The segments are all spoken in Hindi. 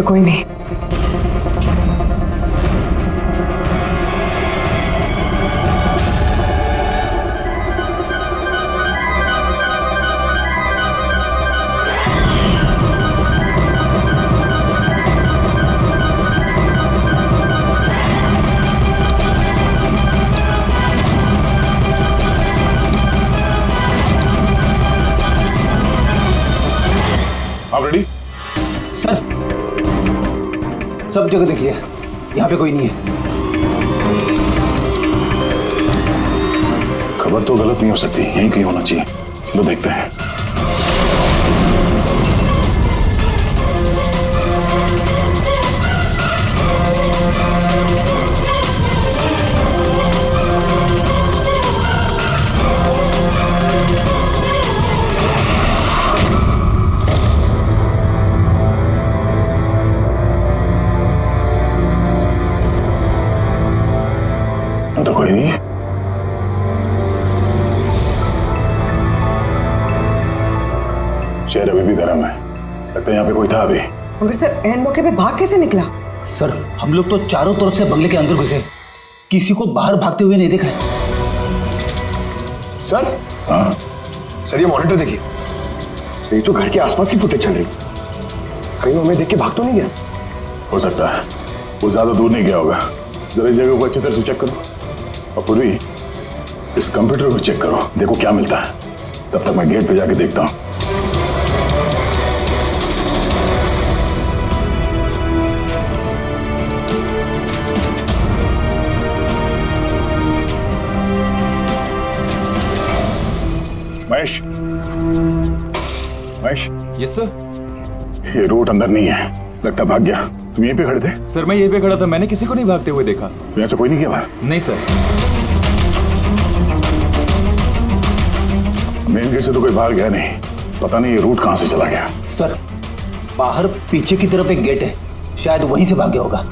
कोई नहीं। आप रेडी? सर, सब जगह देख लिया, यहाँ पे कोई नहीं है। खबर तो गलत नहीं हो सकती, यहीं कहीं होना चाहिए। चलो देखते हैं। तो कोई नहीं है। शहर अभी भी गर्म है, लगता है यहाँ पे कोई था अभी। मगर सर एंड मौके पे भाग कैसे निकला? सर, हम लोग तो चारों तरफ से बंगले के अंदर घुसे, किसी को बाहर भागते हुए नहीं देखा है। सर, हाँ, सर ये मॉनिटर देखिए, ये तो घर के आसपास की फुटेज चल रही, कहीं वो हमें देख के भाग तो नहीं गया? हो सकता है वो ज्यादा दूर नहीं गया होगा। जरा इस जगह को अच्छी तरह से चेक करो, और पूरी इस कंप्यूटर को चेक करो, देखो क्या मिलता है। तब तक मैं गेट पे जाके देखता हूँ। Mahesh, Mahesh, yes sir. ये रूट अंदर नहीं है, लगता भाग गया। तुम यहीं पे खड़े थे? सर मैं यहीं पे खड़ा था, मैंने किसी को नहीं भागते हुए देखा। यहाँ से कोई नहीं गया बाहर? नहीं सर। मेन गेट से तो कोई बाहर गया नहीं, पता नहीं ये रूट कहाँ से चला गया। सर, बाहर पीछे की तरफ एक गेट है, शायद वहीं से भाग गया होगा।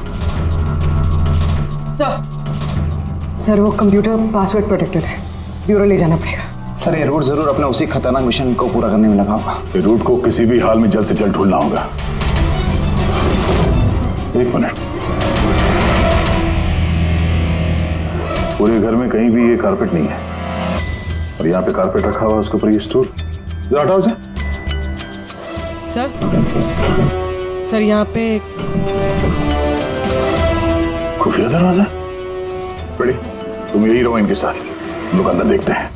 सर वो कंप्यूटर पासवर्ड प्रोटेक्टेड है, ब्यूरो ले जाना पड़ेगा। सर, ये रूट जरूर अपने उसी खतरनाक मिशन को पूरा करने में लगा होगा। ये रूट को किसी भी हाल में जल्द से जल्द ढूंढना होगा। एक मिनट, पूरे घर में कहीं भी ये कारपेट नहीं है, और यहाँ पे कारपेट रखा हुआ है, उसके ऊपर ये स्टूल। जरा हटाओ इसे। सर यहाँ पे खुफिया दरवाजा। बड़ी, तुम यही रहो इनके साथ, हम लोग अंदर देखते हैं।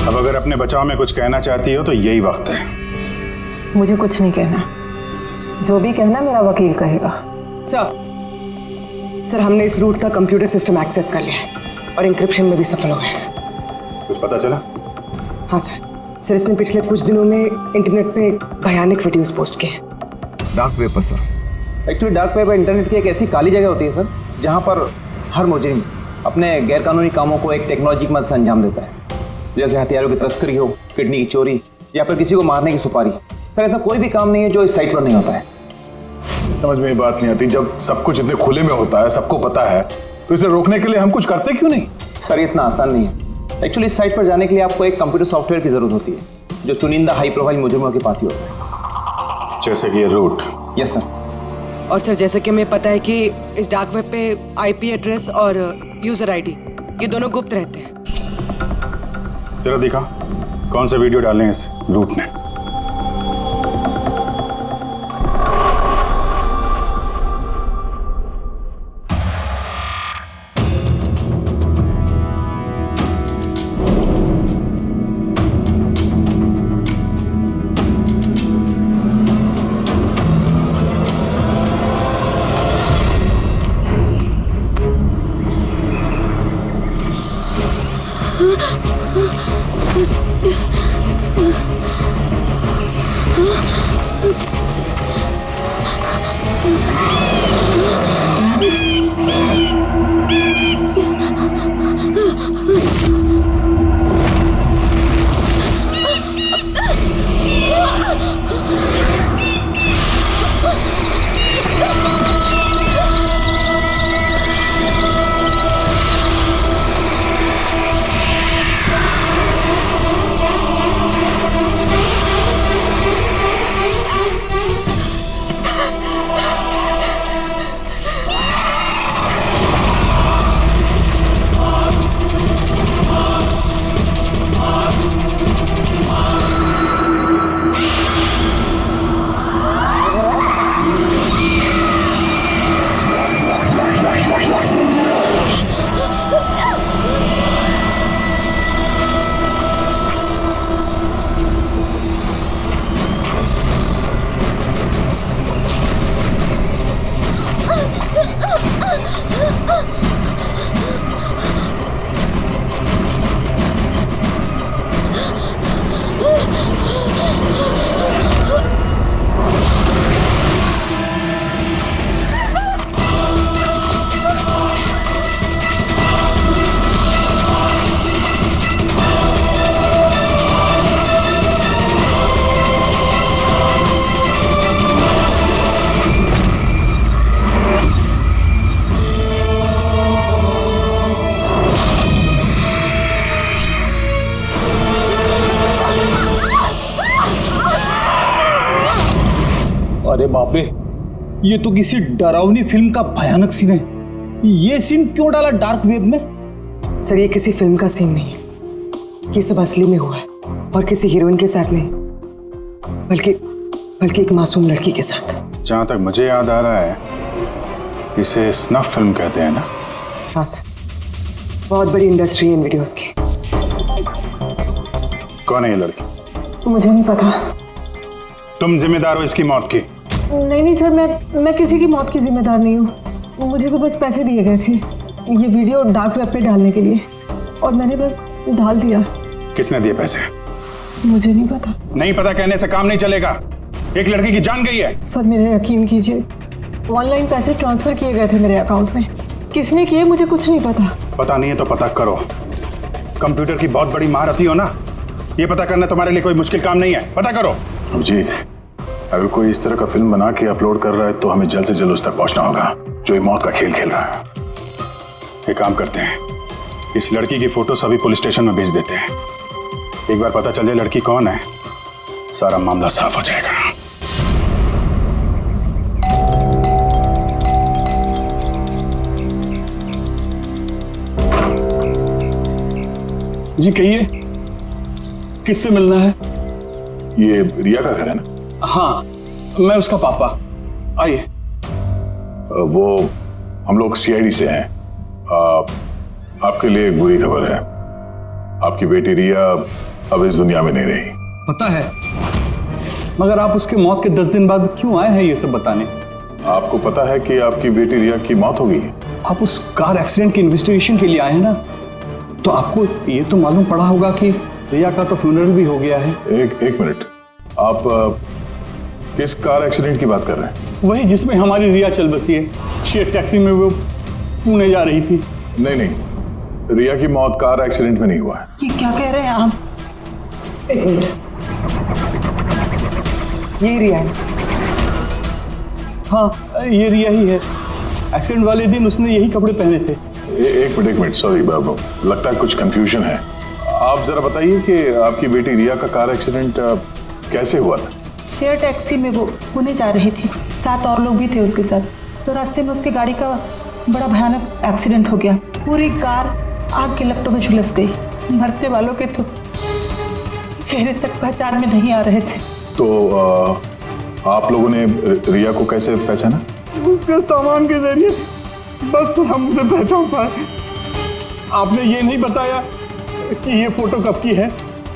अब अगर अपने बचाव में कुछ कहना चाहती हो तो यही वक्त है। मुझे कुछ नहीं कहना, जो भी कहना मेरा वकील कहेगा। सर हमने इस रूट का कंप्यूटर सिस्टम एक्सेस कर लिया है और इंक्रिप्शन में भी सफल हो गए। कुछ पता चला? हाँ सर, इसने पिछले कुछ दिनों में इंटरनेट पे भयानक वीडियोस पोस्ट किए। डार्क वेब पर sir. Actually dark web internet की एक ऐसी काली जगह होती है सर, जहाँ पर हर मुजरिम अपने गैरकानूनी कामों को एक टेक्नोलॉजी की मदद से अंजाम देता है, जैसे हथियारों की तस्करी हो, किडनी की चोरी, या फिर किसी को मारने की सुपारी। सर, ऐसा कोई भी काम नहीं है जो इस साइट पर नहीं होता है। समझ में ये बात नहीं आती, जब सब कुछ इतने खुले में होता है, सबको पता है, तो इसे रोकने के लिए हम कुछ करते क्यों नहीं? सर, ये इतना आसान नहीं है। एक्चुअली इस साइट पर जाने के लिए आपको एक कंप्यूटर सॉफ्टवेयर की जरूरत होती है, जो चुनिंदा हाई प्रोफाइल मुजरिमों के पास ही होता है। जैसे कि ये रूट। Yes sir. और सर जैसे कि हमें पता है कि इस डार्क वेब पे आईपी एड्रेस और यूजर आईडी ये दोनों गुप्त रहते हैं। जरा दिखा कौन सा वीडियो डालने इस रूट ने। अरे बाप रे, ये तो किसी डरावनी फिल्म का भयानक सीन है। ये सीन क्यों डाला डार्क वेब में? सर ये किसी फिल्म का सीन नहीं है, ये सब असली में हुआ है और किसी हीरोइन के साथ नहीं, बल्कि एक मासूम लड़की के साथ। जहां तक मुझे याद आ रहा है इसे स्नफ फिल्म कहते हैं ना? हाँ सर, बहुत बड़ी इंडस्ट्री है इन वीडियोस की। कौन है ये लड़की? मुझे नहीं पता। तुम जिम्मेदार हो इसकी मौत की? नहीं सर, मैं किसी की मौत की जिम्मेदार नहीं हूँ। मुझे तो बस पैसे दिए गए थे ये वीडियो डार्क वेब पे डालने के लिए, और मैंने बस डाल दिया। किसने दिए पैसे? मुझे नहीं पता। नहीं पता कहने से काम नहीं चलेगा। एक लड़की की जान गई है। सर मेरे यकीन कीजिए, ऑनलाइन पैसे ट्रांसफर किए गए थे मेरे अकाउंट में। किसने किए मुझे कुछ नहीं पता। पता नहीं है तो पता करो। कंप्यूटर की बहुत बड़ी महारथी हो ना, ये पता करना तुम्हारे लिए कोई मुश्किल काम नहीं है। पता करो। अभिजीत, अगर कोई इस तरह का फिल्म बना के अपलोड कर रहा है तो हमें जल्द से जल्द उस तक पहुंचना होगा जो ये मौत का खेल खेल रहा है। एक काम करते हैं, इस लड़की की फोटो सभी पुलिस स्टेशन में भेज देते हैं। एक बार पता चल जाए लड़की कौन है, सारा मामला साफ हो जाएगा। जी कहिए, किससे मिलना है? ये रिया का घर है ना? हाँ, मैं उसका पापा। आइए। वो हम लोग सीआईडी से हैं। आपके लिए एक बुरी खबर है। आपकी बेटी रिया अब इस दुनिया में नहीं रही। पता है, मगर आप उसके मौत के 10 दिन बाद क्यों आए हैं ये सब बताने? आपको पता है कि आपकी बेटी रिया की मौत हो गई है? आप उस कार एक्सीडेंट की इन्वेस्टिगेशन के लिए आए हैं ना, तो आपको ये तो मालूम पड़ा होगा कि रिया का तो फ्यूनरल भी हो गया है। एक मिनट, आप किस कार एक्सीडेंट की बात कर रहे हैं? वही जिसमें हमारी रिया चल बसी है। शेयर टैक्सी में वो पुणे जा रही थी। नहीं, रिया की मौत कार एक्सीडेंट में नहीं हुआ है। ये क्या कह रहे हैं आप? एक मिनट, ये रिया है। हाँ, ये रिया ही है। एक्सीडेंट वाले दिन उसने यही कपड़े पहने थे। एक मिनट, सॉरी बाबू, लगता है कुछ कंफ्यूजन है। आप जरा बताइए कि आपकी बेटी रिया का कार एक्सीडेंट कैसे हुआ था? शेयर टैक्सी में वो पुणे जा रही थी, 7 और लोग भी थे उसके साथ। तो रास्ते में उसकी गाड़ी का बड़ा भयानक एक्सीडेंट हो गया। पूरी कार आग के लपटों में झुलस गई। मरने वालों के तो चेहरे तक पहचान में नहीं आ रहे थे। तो आप लोगों ने रिया को कैसे पहचाना? उसके सामान के जरिए बस हम उसे पहचान पाए। आपने ये नहीं बताया कि ये फोटो कब की है?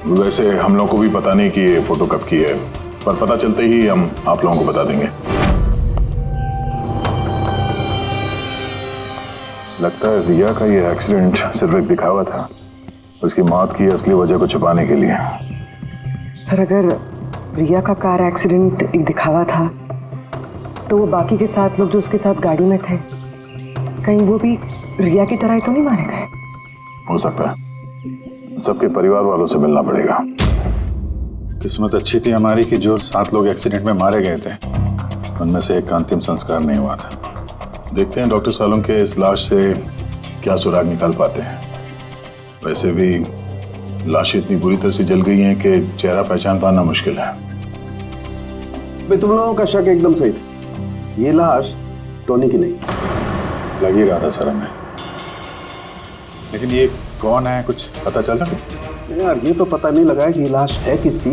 वैसे हम लोगों को भी पता नहीं कि ये फोटो कब की है, पर पता चलते ही हम आप लोगों को बता देंगे। लगता है रिया का ये एक्सीडेंट सिर्फ एक दिखावा था, उसकी मौत की असली वजह को छुपाने के लिए। सर अगर रिया का कार एक्सीडेंट एक दिखावा था तो वो बाकी के 7 लोग जो उसके साथ गाड़ी में थे, कहीं वो भी रिया की तरह ही तो नहीं मारे गए? हो सकता है। सबके परिवार वालों से मिलना पड़ेगा। किस्मत अच्छी थी हमारी कि जो 7 लोग एक्सीडेंट में मारे गए थे उनमें से एक का अंतिम संस्कार नहीं हुआ था। देखते हैं डॉक्टर सालों के इस लाश से क्या सुराग निकाल पाते हैं। वैसे भी लाशें इतनी बुरी तरह से जल गई हैं कि चेहरा पहचान पाना मुश्किल है। भाई तुम लोगों का शक एकदम सही था, ये लाश टोनी की नहीं। लग ही रहा था सर हमें, लेकिन ये कौन है कुछ पता चला? यार ये तो पता नहीं लगा कि ये लाश है किसकी,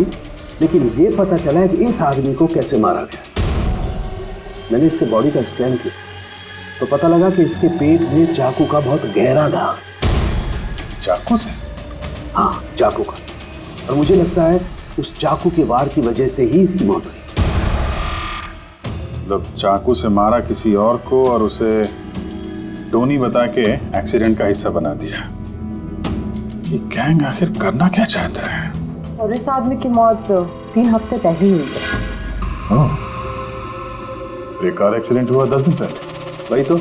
लेकिन ये पता चला है कि इस आदमी को कैसे मारा गया। मैंने इसके बॉडी का स्कैन किया तो पता लगा कि इसके पेट में चाकू का बहुत गहरा घाव है। चाकू से? हाँ, चाकू का। और मुझे लगता है उस चाकू के वार की वजह से ही इसकी मौत हुई। मतलब चाकू से मारा किसी और को और उसे टोनी बता के एक्सीडेंट का हिस्सा बना दिया। ये गैंग आखिर करना क्या चाहता है? और इस आदमी की मौत 3 हफ्ते पहले हुई है। एक कार एक्सीडेंट हुआ 10 दिन पहले। वही तो,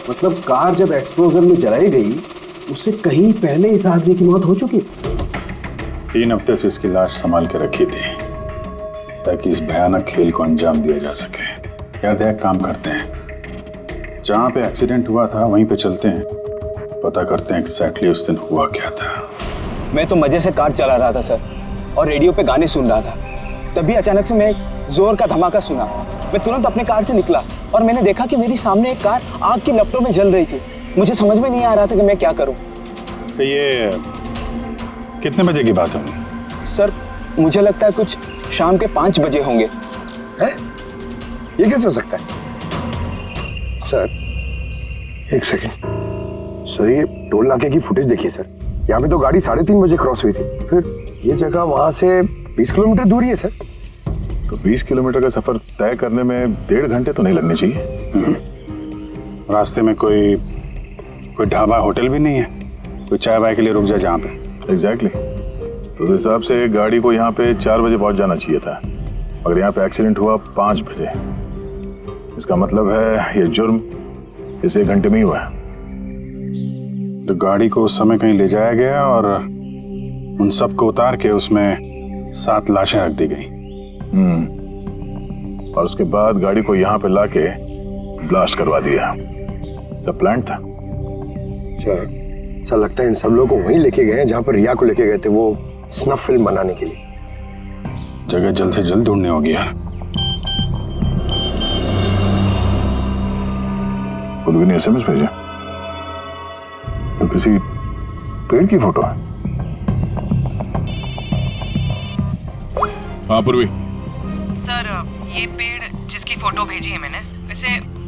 मतलब कार जब एक्सप्लोजन में जलाई गई उससे कहीं पहले इस आदमी की मौत हो चुकी। 3 हफ्ते से इसकी लाश संभाल के रखी थी ताकि इस भयानक खेल को अंजाम दिया जा सके। यार एक काम करते हैं, जहाँ पे एक्सीडेंट हुआ था वहीं पे चलते हैं, पता करते हैं एग्जैक्टली उस दिन हुआ क्या था। मैं तो मजे से कार चला रहा था सर, और रेडियो पे गाने सुन रहा था। तभी अचानक से मैं जोर का धमाका सुना। मैं तुरंत अपने कार से निकला और मैंने देखा कि मेरी सामने एक कार आग की लपटों में जल रही थी। मुझे समझ में नहीं आ रहा था कि मैं क्या करूं। तो ये कितने बजे की बात है? सर मुझे लगता है कुछ शाम के 5 बजे होंगे। है? ये कैसे हो सकता है? सर एक सेकेंड सर, ये टोल नाके की फुटेज देखिए सर। यहाँ पे तो गाड़ी 3:30 बजे क्रॉस हुई थी, फिर ये जगह वहां से 20 किलोमीटर दूर ही है सर। तो 20 किलोमीटर का सफर तय करने में 1.5 घंटे तो नहीं लगने चाहिए। रास्ते में कोई ढाबा होटल भी नहीं है, कोई चाय वाय के लिए रुक जाए जहाँ पे? एग्जैक्टली। तो उस हिसाब से गाड़ी को यहाँ पे 4 बजे पहुंच जाना चाहिए था, मगर यहाँ पे एक्सीडेंट हुआ 5 बजे। इसका मतलब है ये जुर्म इस 1 घंटे में ही हुआ है। तो गाड़ी को उस समय कहीं ले जाया गया और उन सबको उतार के उसमें 7 लाशें रख दी गई। और उसके बाद गाड़ी को यहाँ पे लाके ब्लास्ट करवा दिया। सब प्लान था। सर ऐसा लगता है इन सब लोगों को वहीं लेके गए हैं जहाँ पर रिया को लेके गए थे, वो स्नफ फिल्म बनाने के लिए। जगह जल्द से जल्द ढूंढनी होगी यार। पूर्वी ने SMS भेजा तो किसी पेड़ की फोटो है। हाँ पूर्वी। सर ये पेड़ जिसकी फोटो भेजी है मैंने, इसे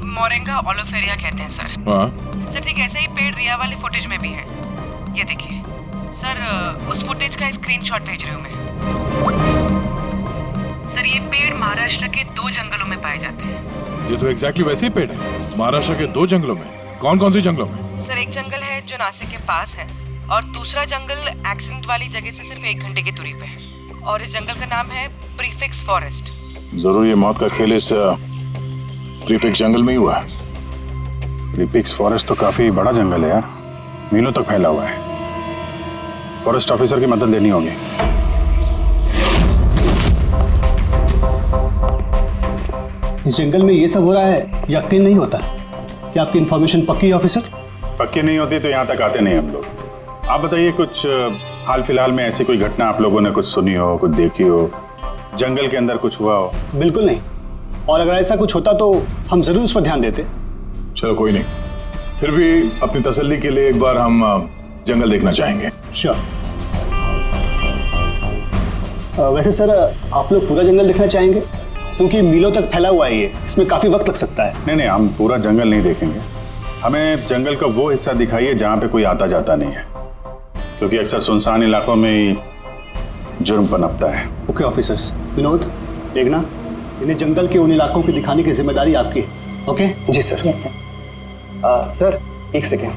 मोरिंगा ओलिफेरिया कहते हैं सर। हाँ सर ठीक ऐसा ही पेड़ रिया वाले फुटेज में भी है। ये देखिए सर, उस फुटेज का स्क्रीनशॉट भेज रही हूँ मैं। सर ये पेड़ महाराष्ट्र के 2 जंगलों में पाए जाते हैं। ये तो एग्जैक्टली वैसे ही पेड़ है, महाराष्ट्र के 2 जंगलों में। कौन कौन सी जंगलों में? सर एक जंगल है जो नासिक के पास है, और दूसरा जंगल एक्सीडेंट वाली जगह से सिर्फ 1 घंटे की दूरी पे है, और इस जंगल का नाम है प्रीफिक्स फॉरेस्ट। जरूर ये मौत का खेल इस प्रीफिक्स जंगल में ही हुआ है। प्रीफिक्स फॉरेस्ट तो काफी बड़ा जंगल है यार, मीलों तक फैला हुआ है। फॉरेस्ट ऑफिसर की मदद लेनी होगी। इस जंगल में ये सब हो रहा है, यकीन नहीं होता। क्या आपकी इन्फॉर्मेशन पक्की है ऑफिसर? पक्की नहीं होती तो यहाँ तक आते नहीं हम लोग। आप बताइए, कुछ हाल फिलहाल में ऐसी कोई घटना आप लोगों ने कुछ सुनी हो, कुछ देखी हो, जंगल के अंदर कुछ हुआ हो? बिल्कुल नहीं, और अगर ऐसा कुछ होता तो हम जरूर उस पर ध्यान देते। चलो कोई नहीं, फिर भी अपनी तसल्ली के लिए एक बार हम जंगल देखना चाहेंगे। श्योर। वैसे सर आप लोग पूरा जंगल देखना चाहेंगे? क्योंकि मीलों तक फैला हुआ है ये, इसमें काफी वक्त लग सकता है। नहीं, हम पूरा जंगल नहीं देखेंगे। हमें जंगल का वो हिस्सा दिखाइए जहाँ पे कोई आता जाता नहीं है, क्योंकि अक्सर सुनसान इलाकों में ही जुर्म पनपता है। Okay officers. विनोद, मेघना, इन्हें जंगल के उन इलाकों की दिखाने की जिम्मेदारी आपकी है। ओके? जी सर। Yes sir. सर एक सेकेंड।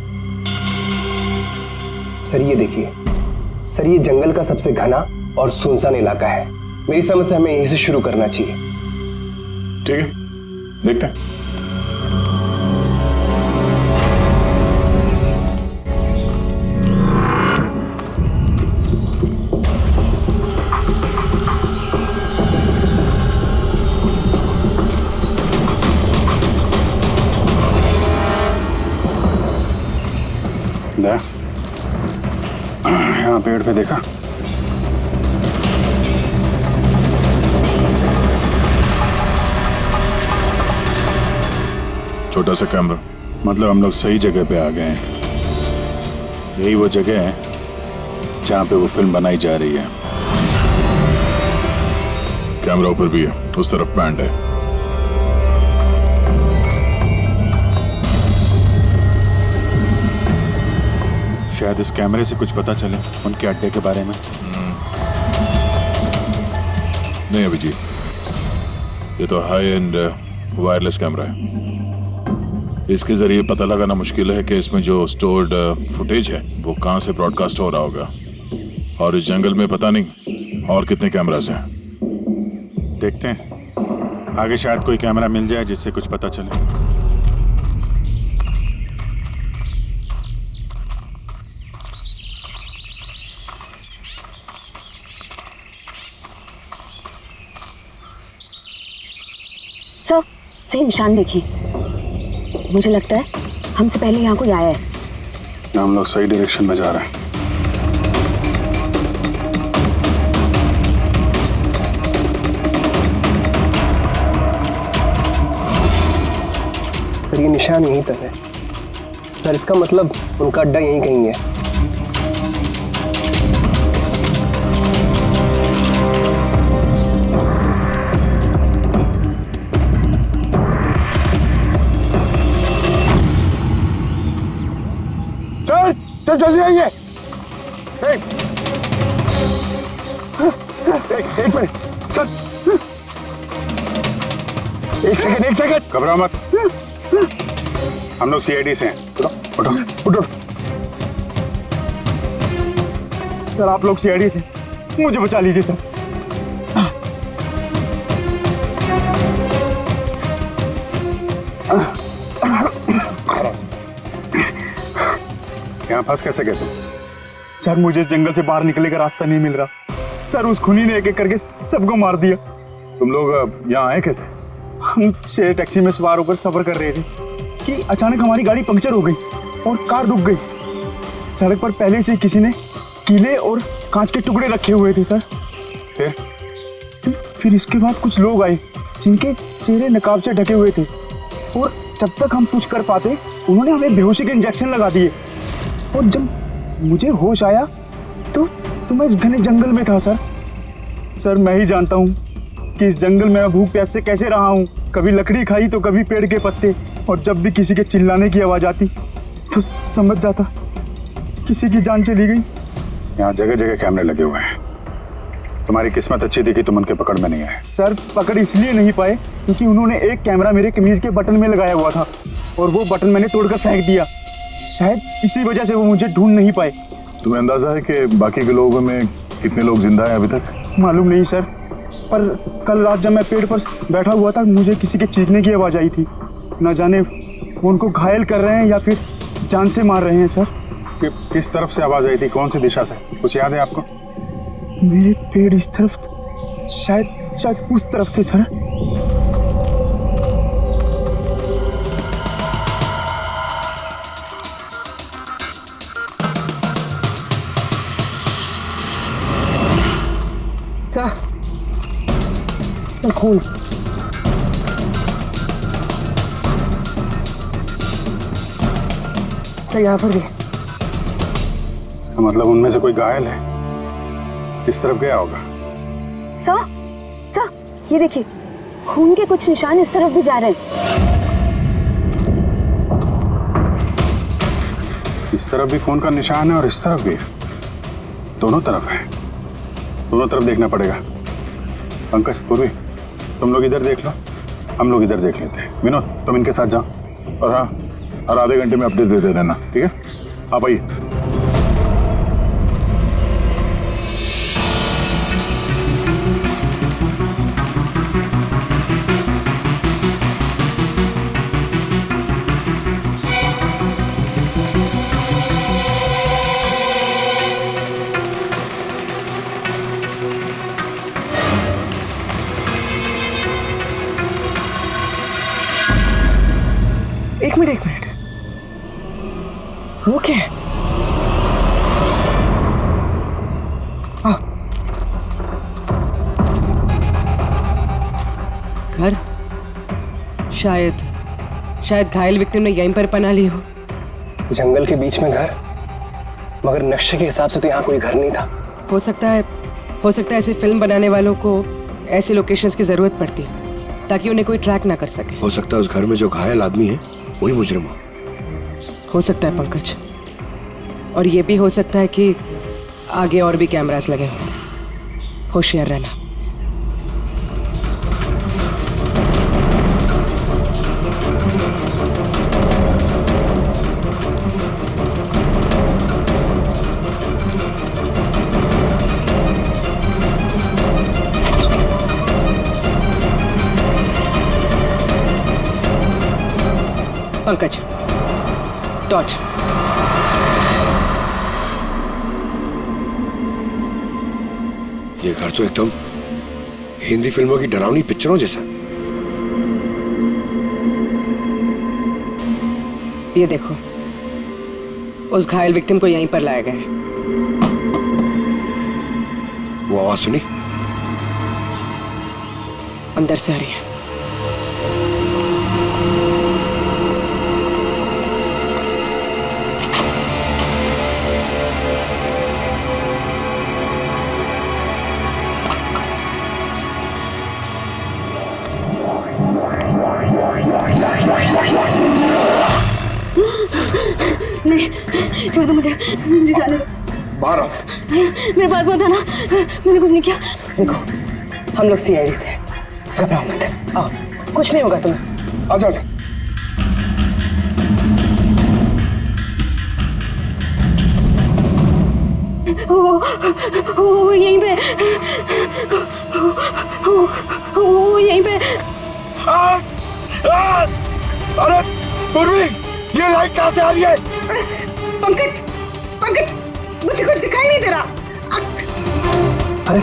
सर ये देखिए, सर ये जंगल का सबसे घना और सुनसान इलाका है। मेरी समझ से हमें यहीं से शुरू करना चाहिए। ठीक है, देखते हैं। यहाँ पेड़ पे देखा? छोटा सा कैमरा। मतलब हम लोग सही जगह पे आ गए हैं। यही वो जगह है जहाँ पे वो फिल्म बनाई जा रही है। कैमरा ऊपर भी है, उस तरफ पैंड है। शायद इस कैमरे से कुछ पता चले उनके अड्डे के बारे में। नहीं अभिजीत, ये तो हाई एंड वायरलेस कैमरा है। इसके जरिए पता लगाना मुश्किल है कि इसमें जो स्टोर्ड फुटेज है वो कहाँ से ब्रॉडकास्ट हो रहा होगा, और इस जंगल में पता नहीं और कितने कैमरास हैं। देखते हैं, आगे शायद कोई कैमरा मिल जाए जिससे कुछ पता चले। सर सही निशान देखिए, मुझे लगता है हमसे पहले यहाँ कोई आया है। हम लोग सही डायरेक्शन में जा रहे हैं। सर ये निशान यहीं पर है सर, इसका मतलब उनका अड्डा यहीं कहीं है। सर जल्दी आइए। एक मिनट सर, एक सेकंड घबराओ मत, हम लोग सीआईडी से हैं। उठो उठो। सर आप लोग सीआईडी से, मुझे बचा लीजिए सर। यहाँ फंस कैसे गए तुम? सर मुझे इस जंगल से बाहर निकलने का रास्ता नहीं मिल रहा सर, उस खूनी ने एक एक करके सबको मार दिया। तुम लोग यहाँ आए कैसे? हम से टैक्सी में सवार होकर सफर कर रहे थे कि अचानक हमारी गाड़ी पंक्चर हो गई और कार रुक गई। सड़क पर पहले से किसी ने कीले और कांच के टुकड़े रखे हुए थे सर। फिर इसके बाद कुछ लोग आए जिनके चेहरे नकाब से ढके हुए थे और जब तक हम कुछ कर पाते उन्होंने हमें बेहोशी के इंजेक्शन लगा दिए। और जब मुझे होश आया तो मैं इस घने जंगल में था सर। मैं ही जानता हूँ कि इस जंगल में मैं भूख प्यास से कैसे रहा हूँ। कभी लकड़ी खाई तो कभी पेड़ के पत्ते, और जब भी किसी के चिल्लाने की आवाज़ आती तो समझ जाता किसी की जान चली गई। यहाँ जगह जगह कैमरे लगे हुए हैं। तुम्हारी किस्मत अच्छी थी कि तुम उनके पकड़ में नहीं आए। सर पकड़ इसलिए नहीं पाए क्योंकि उन्होंने एक कैमरा मेरे कमीज के बटन में लगाया हुआ था और वो बटन मैंने तोड़कर फेंक दिया। शायद इसी वजह से वो मुझे ढूंढ नहीं पाए। तुम्हें अंदाजा है कि बाकी के लोगों में कितने लोग जिंदा हैं अभी तक? मालूम नहीं सर, पर कल रात जब मैं पेड़ पर बैठा हुआ था मुझे किसी के चीखने की आवाज़ आई थी। न जाने वो उनको घायल कर रहे हैं या फिर जान से मार रहे हैं सर। किस तरफ से आवाज़ आई थी, कौन सी दिशा से, कुछ याद है आपको? मेरे पेड़ इस तरफ, शायद उस तरफ से सर। सर खून, सर यहाँ पर भी। इसका मतलब उनमें से कोई घायल है, किस तरफ गया होगा? सर ये देखिए, खून के कुछ निशान इस तरफ भी जा रहे हैं। इस तरफ भी खून का निशान है और इस तरफ भी, दोनों तरफ है। दोनों तरफ देखना पड़ेगा। पंकज, पूर्वी, तुम लोग इधर देख लो, हम लोग इधर देख लेते हैं। विनोद, तुम इनके साथ जाओ और हाँ, हर आधे घंटे में अपडेट देते रहना, ठीक है? आप आइए। एक मिनट, वो क्या है? घर, शायद घायल विक्टिम ने यहीं पर पनाह ली हो। जंगल के बीच में घर, मगर नक्शे के हिसाब से तो यहाँ कोई घर नहीं था। हो सकता है ऐसे फिल्म बनाने वालों को ऐसे लोकेशंस की जरूरत पड़ती है ताकि उन्हें कोई ट्रैक ना कर सके। हो सकता है उस घर में जो घायल आदमी है वही मुजरिम हो सकता है पंकज, और ये भी हो सकता है कि आगे और भी कैमरास लगे हों। होशियार रहना। पंकज, टॉर्च। ये घर तो एकदम हिंदी फिल्मों की डरावनी पिक्चरों जैसा। ये देखो, उस घायल विक्टिम को यहीं पर लाया गया है। वो आवाज सुनी? अंदर से आ रही है। नहीं छोड़ दो मुझे जाने दो। बाहर आओ। मेरे पास मत आना, मैंने कुछ नहीं किया। देखो हम लोग सीआईडी से, घबराओ मत, आओ, कुछ नहीं होगा तुम्हें। अच्छा अच्छा। वो यहीं पे, वो यहीं पे। अरे पूर्वी, ये लाइट कहाँ से आ रही है? पंकज, पंकज, मुझे कुछ दिखाई नहीं दे रहा। अरे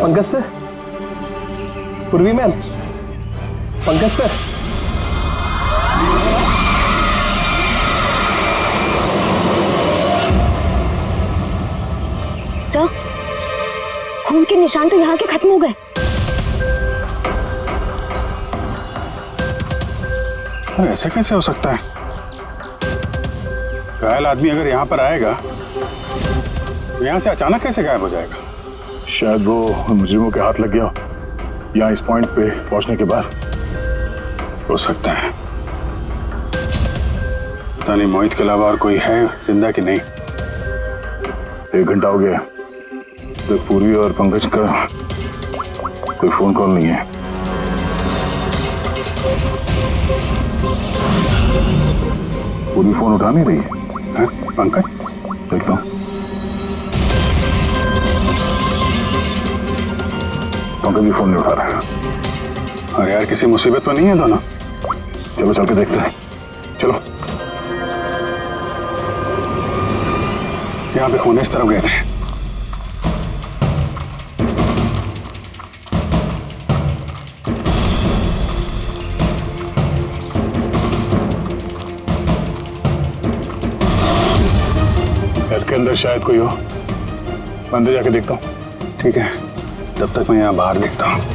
पंकज सर, पूर्वी मैम, पंकज सर। सर, खून के निशान तो यहाँ के खत्म हो गए। अरे ऐसे कैसे हो सकता है? घायल आदमी अगर यहाँ पर आएगा तो यहाँ से अचानक कैसे गायब हो जाएगा? शायद वो मुजरिमों के हाथ लग गया यहाँ इस पॉइंट पे पहुंचने के बाद। हो सकता है। पता नहीं मोहित के अलावा और कोई है जिंदा कि नहीं। 1 घंटा हो गया तो पूर्वी और पंकज का कोई फोन कॉल नहीं है। पूरी फोन उठा नहीं रही है। पंकज देखता हूँ। पंकज भी फोन नहीं उठा रहा है। अरे यार किसी मुसीबत में नहीं है दोनों? चलो चल के देखते हैं, चलो। यहाँ पे खून इस तरफ गए थे। घर के अंदर शायद कोई हो, अंदर जाके देखता हूँ। ठीक है, तब तक मैं यहाँ बाहर देखता हूँ।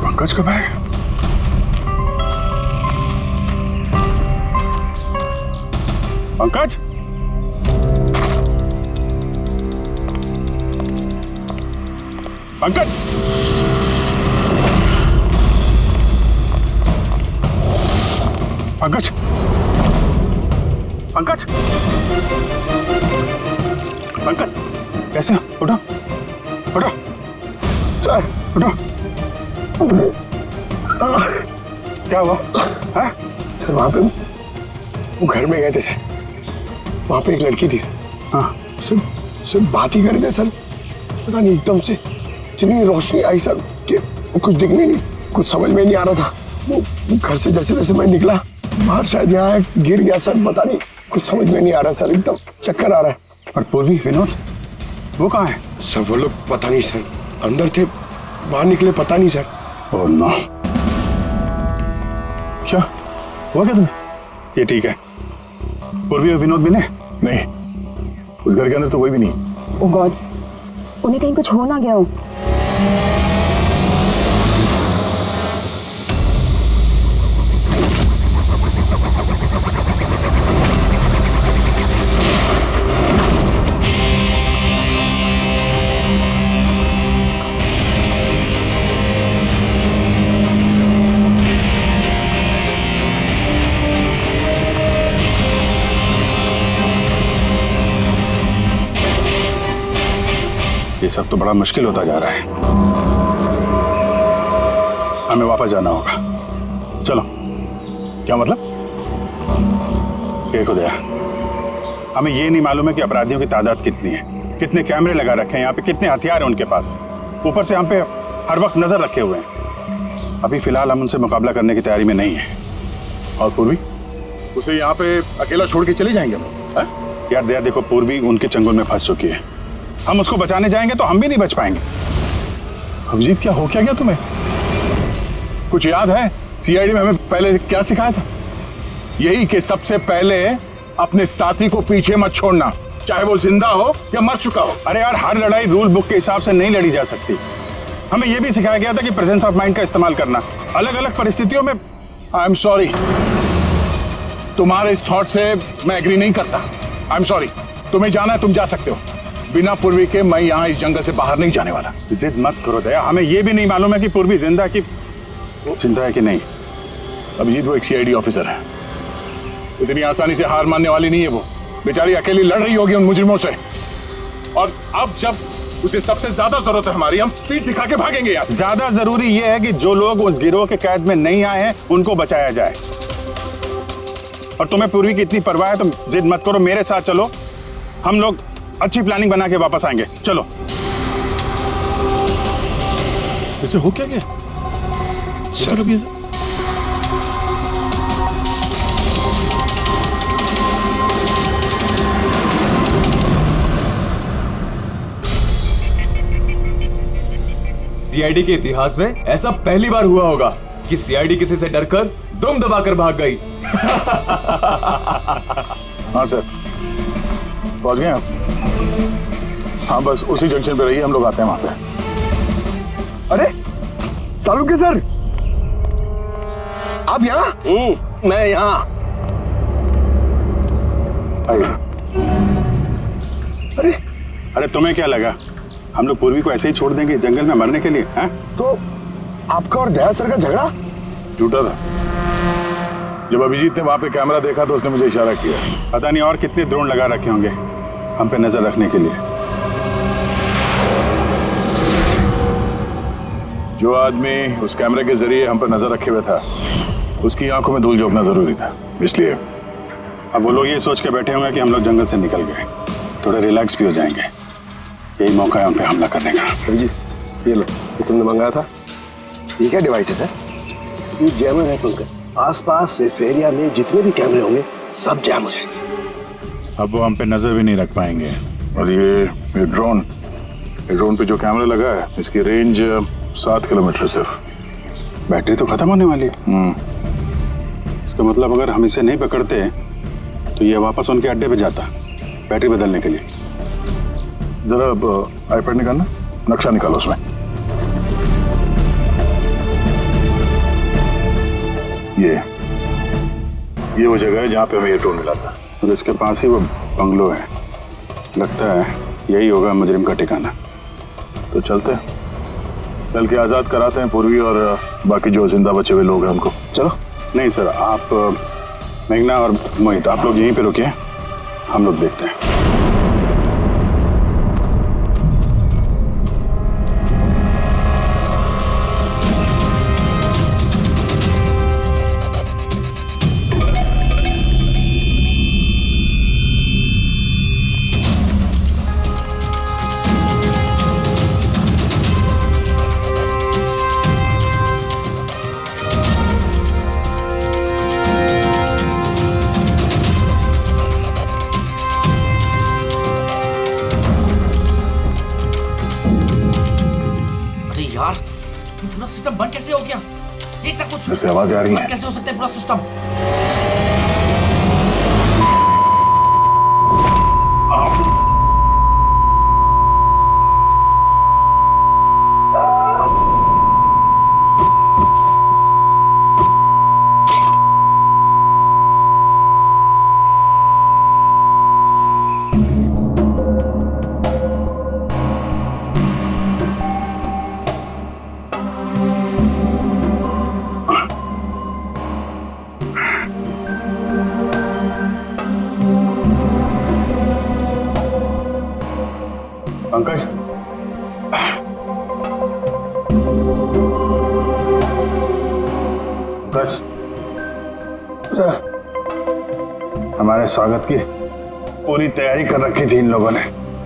पंकज कब आए? पंकज, पंकज, पंकज, पंकज, पंकज, कैसे? उठो, उठो, सर, उठो। क्या हुआ? हाँ? सर वहाँ पे वो घर में गए थे सर, वहाँ पे एक लड़की थी सर। हाँ, सर बात ही कर रहे थे सर, पता नहीं एकदम से इतनी रोशनी आई सर कि कुछ दिखने नहीं, कुछ समझ में नहीं आ रहा था। वो घर से जैसे जैसे मैं निकला बाहर शायद यहाँ गिर गया सर, पता नहीं कुछ समझ में नहीं आ रहा सर, एकदम चक्कर आ रहा है। और पूर्वी, विनोद, वो कहाँ है? सर वो लोग पता नहीं सर, अंदर थे, बाहर निकले पता नहीं सर। ओह नो, क्या हुआ क्या तुम्हें? ये ठीक है। पूर्वी और विनोद मिले? नहीं, उस घर के अंदर तो कोई भी नहीं। ओह गॉड, उन्हें कहीं कुछ हो ना गया हो। ये सब तो बड़ा मुश्किल होता जा रहा है। हमें वापस जाना होगा। चलो। क्या मतलब? देखो दया, हमें ये नहीं मालूम है कि अपराधियों की तादाद कितनी है, कितने कैमरे लगा रखे हैं यहाँ पे, कितने हथियार हैं उनके पास, ऊपर से हम पे हर वक्त नजर रखे हुए हैं। अभी फिलहाल हम उनसे मुकाबला करने की तैयारी में नहीं है। और पूर्वी, उसे यहाँ पे अकेला छोड़ के चले जाएंगे हम? यार दया देखो, पूर्वी उनके चंगुल में फंस चुकी है। हम उसको बचाने जाएंगे तो हम भी नहीं बच पाएंगे। अभिजीत, क्या हो क्या गया तुम्हें? कुछ याद है सीआईडी में हमें पहले क्या सिखाया था? यही कि सबसे पहले अपने साथी को पीछे मत छोड़ना, चाहे वो जिंदा हो या मर चुका हो। अरे यार, हर लड़ाई रूल बुक के हिसाब से नहीं लड़ी जा सकती। हमें यह भी सिखाया गया था कि प्रेजेंस ऑफ माइंड का इस्तेमाल करना अलग अलग परिस्थितियों में। आई एम सॉरी, तुम्हारे इस थॉट से मैं एग्री नहीं करता। I am sorry. तुम्हें जाना है तुम जा सकते हो, बिना पूर्वी के मैं यहाँ इस जंगल से बाहर नहीं जाने वाला। जिद मत करो दया, हमें यह भी नहीं मालूम है कि पूर्वी जिंदा है कि नहीं। अभिजीत, वो एक सीआईडी ऑफिसर है, इतनी आसानी से हार मानने वाली नहीं है। वो बेचारी अकेली लड़ रही होगी उन मुजरिमों से, और अब जब उसे सबसे ज्यादा जरूरत है हमारी, हम पीठ दिखा के भागेंगे यार। ज्यादा जरूरी यह है कि जो लोग उस गिरोह के कैद में नहीं आए हैं उनको बचाया जाए। और तुम्हें पूर्वी की इतनी परवाह है तो जिद मत करो, मेरे साथ चलो, हम लोग अच्छी प्लानिंग बना के वापस आएंगे। चलो। इसे हो क्या गया सर? अभी सीआईडी के इतिहास में ऐसा पहली बार हुआ होगा कि सीआईडी किसी से डरकर दुम दबाकर भाग गई। हाँ सर, पहुंच गए आप? हाँ, बस उसी जंक्शन पे रहिए, हम लोग आते हैं वहां पे। अरे सालुंके सर, आप यहाँ? मैं यहाँ। अरे तुम्हें क्या लगा हम लोग पूर्वी को ऐसे ही छोड़ देंगे जंगल में मरने के लिए? हैं? तो आपका और दया सर का झगड़ा झूठा था। जब अभिजीत ने वहां पे कैमरा देखा तो उसने मुझे इशारा किया। पता नहीं और कितने ड्रोन लगा रखे होंगे हम पे नजर रखने के लिए। जो आदमी उस कैमरे के जरिए हम पर नजर रखे हुए था, उसकी आंखों में धूल झोंकना जरूरी था, इसलिए। अब वो लोग ये सोच के बैठे होंगे कि हम लोग जंगल से निकल गए, थोड़े रिलैक्स भी हो जाएंगे। यही मौका है उन पे हमला करने का। अभिजीत, ये लो, ये तुमने मंगाया था। ये क्या डिवाइस है सर? ये जैमर है पंकज। आसपास इस एरिया में जितने भी कैमरे होंगे सब जैम हो जाएंगे। अब वो हम पे नजर भी नहीं रख पाएंगे। और ये ड्रोन पे जो कैमरा लगा है, इसकी रेंज 7 किलोमीटर सिर्फ। बैटरी तो खत्म होने वाली है। इसका मतलब अगर हम इसे नहीं पकड़ते तो ये वापस उनके अड्डे पे जाता बैटरी बदलने के लिए। जरा आईपैड निकालना, नक्शा निकालो उसमें। ये वो जगह है जहाँ पे हमें ये ड्रोन मिला था, और इसके पास ही वो बंगलो है। लगता है यही होगा मुजरिम का ठिकाना। तो चलते हैं, चल के आज़ाद कराते हैं पूर्वी और बाकी जो जिंदा बचे हुए लोग हैं उनको। चलो। नहीं सर, आप मेघना और मोहित आप लोग यहीं पे रुकिए, हम लोग देखते हैं। पूरा सिस्टम बंद कैसे हो गया? देख तक कुछ ऐसे आवाज आ रही है। कैसे हो सकता है पूरा सिस्टम? पंकज, हमारे स्वागत की पूरी तैयारी कर रखी थी इन लोगों ने।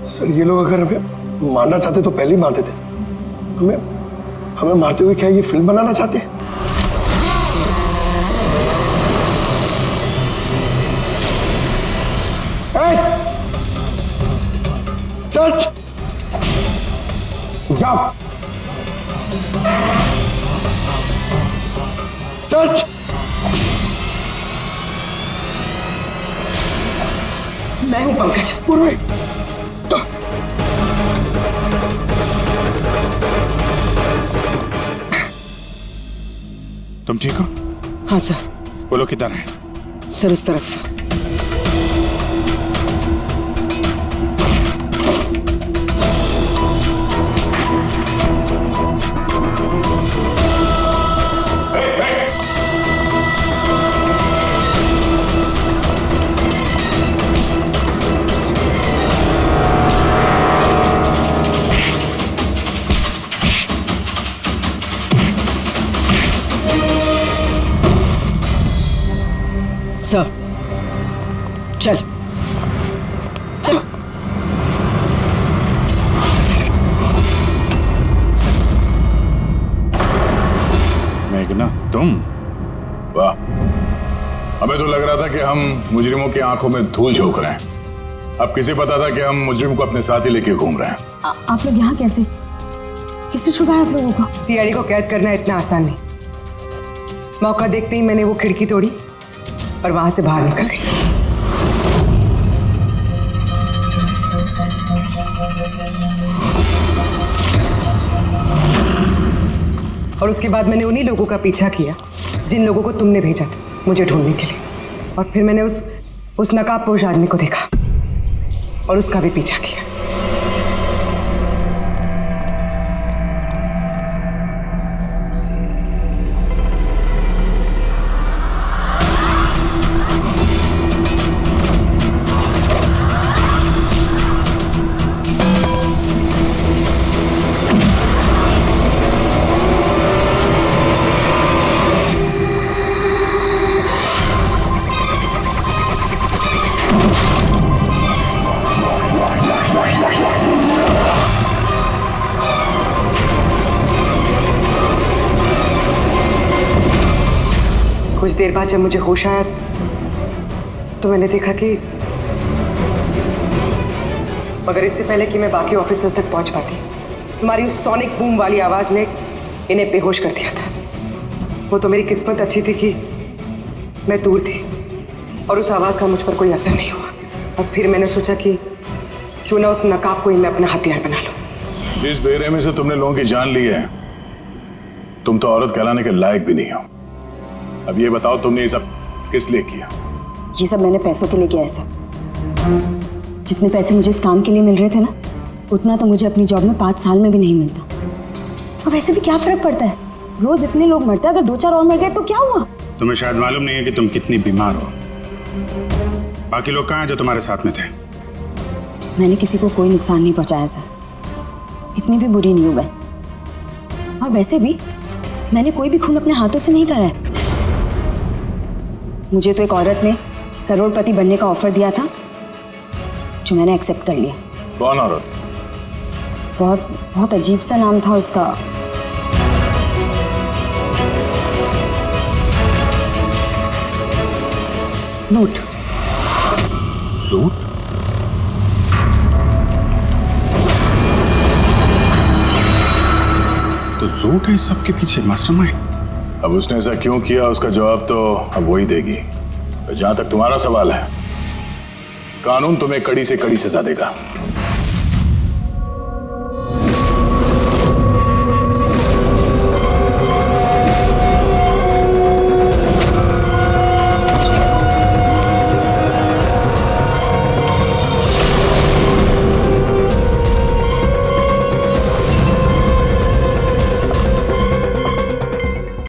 सर ये लोग अगर हमें मारना चाहते तो पहले ही मार देते। हमें मारते हुए क्या ये फिल्म बनाना चाहते हैं? सच जाओ। सच मैं हूं पंकज। पूर्वी तुम ठीक हो? हाँ सर। वो लोग किधर हैं? सर उस तरफ। सर चल चल। मेघना तुम? वाह, हमें तो लग रहा था कि हम मुजरिमों की आंखों में धूल झोंक रहे हैं। अब किसे पता था कि हम मुजरिम को अपने साथ ही लेके घूम रहे हैं। आप लोग यहाँ कैसे? किसने छुड़ाया आप लोगों को? सीआईडी को कैद करना इतना आसान नहीं। मौका देखते ही मैंने वो खिड़की तोड़ी और वहां से बाहर निकल गई। और उसके बाद मैंने उन्हीं लोगों का पीछा किया जिन लोगों को तुमने भेजा था मुझे ढूंढने के लिए। और फिर मैंने उस नकाबपोश आदमी को देखा और उसका भी पीछा किया। कुछ देर बाद जब मुझे होश आया तो मैंने देखा कि मगर इससे पहले कि मैं बाकी ऑफिसर्स तक पहुंच पाती तुम्हारी उस सोनिक बूम वाली आवाज ने इन्हें बेहोश कर दिया था। वो तो मेरी किस्मत अच्छी थी कि मैं दूर थी और उस आवाज का मुझ पर कोई असर नहीं हुआ। और फिर मैंने सोचा कि क्यों ना उस नकाब को ही मैं अपना हथियार बना लूं। जिस बेरहमी से तुमने लोगों की जान ली है, तुम तो औरत कहलाने के लायक भी नहीं हो। अब ये बताओ तुमने ये सब किस लिए किया? ये सब मैंने पैसों के लिए किया है सर। जितने पैसे मुझे इस काम के लिए मिल रहे थे ना, उतना तो मुझे अपनी जॉब में 5 साल में भी नहीं मिलता। और वैसे भी क्या फर्क पड़ता है, रोज इतने लोग मरते हैं, अगर 2-4 और मर गए तो क्या हुआ? तुम्हें शायद मालूम नहीं है कि तुम कितनी बीमार हो। बाकी लोग कहाँ हैं जो तुम्हारे साथ में थे? मैंने किसी को कोई नुकसान नहीं पहुंचाया सर, इतनी भी बुरी नहीं हूं मैं। और वैसे भी मैंने कोई भी खून अपने हाथों से नहीं करा है। मुझे तो एक औरत ने करोड़पति बनने का ऑफर दिया था जो मैंने एक्सेप्ट कर लिया। कौन औरत? बहुत अजीब सा नाम था उसका। रूट। रूट? तो रूट है इस सब के पीछे मास्टरमाइंड। अब उसने ऐसा क्यों किया उसका जवाब तो अब वही देगी। जहां तक तुम्हारा सवाल है, कानून तुम्हें कड़ी से कड़ी सजा देगा।